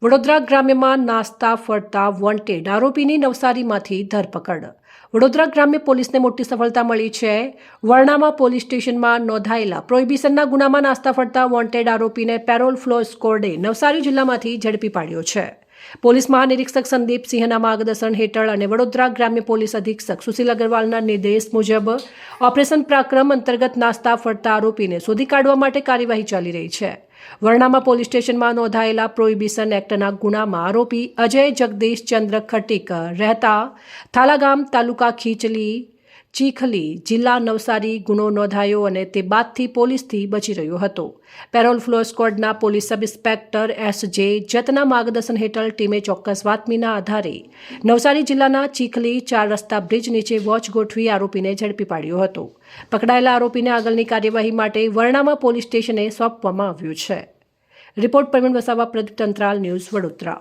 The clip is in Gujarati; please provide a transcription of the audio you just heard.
વડોદરા ગ્રામ્યમાં નાસ્તા ફરતા વોન્ટેડ આરોપીની નવસારીમાંથી ધરપકડ. વડોદરા ગ્રામ્ય પોલીસને મોટી સફળતા મળી છે. વરણામા પોલીસ સ્ટેશનમાં નોંધાયેલા પ્રોહિબિશનના ગુનામાં નાસ્તા ફરતા વોન્ટેડ આરોપીને પેરોલ ફ્લો સ્કોડે નવસારી જિલ્લામાંથી ઝડપી પાડ્યો છે. પોલીસ મહાનિરીક્ષક સંદીપ સિંહના માર્ગદર્શન હેઠળ અને વડોદરા ગ્રામ્ય પોલીસ અધિક્ષક સુશીલ અગ્રવાલના નિર્દેશ મુજબ ઓપરેશન પરાક્રમ અંતર્ગત નાસ્તા ફરતા આરોપીને શોધી કાઢવા માટે કાર્યવાહી ચાલી રહી છે. વરણામા પોલીસ સ્ટેશનમાં નોંધાયેલા પ્રોહિબિશન એક્ટના ગુનામાં આરોપી અજય જગદીશ ચંદ્ર ખટીક રહેતા થાલાગામ તાલુકા ચીખલી જિલ્લા નવસારી ગુનો નોંધાયો અને તે બાદથી પોલીસથી બચી રહ્યો હતો. પેરોલ ફ્લો સ્કોડના પોલીસ સબ ઇન્સ્પેક્ટર S.J. જતના માર્ગદર્શન હેઠળ ટીમે ચોક્કસ બાતમીના આધારે નવસારી જિલ્લાના ચીખલી 4 રસ્તા બ્રિજ નીચે વોચ ગોઠવી આરોપીને ઝડપી પાડ્યો હતો. પકડાયેલા આરોપીને આગળની કાર્યવાહી માટે વરણામા પોલીસ સ્ટેશને સોંપવામાં આવ્યું છે. Report Parveen Vasava, Pradeep Tantral, news Vadodara.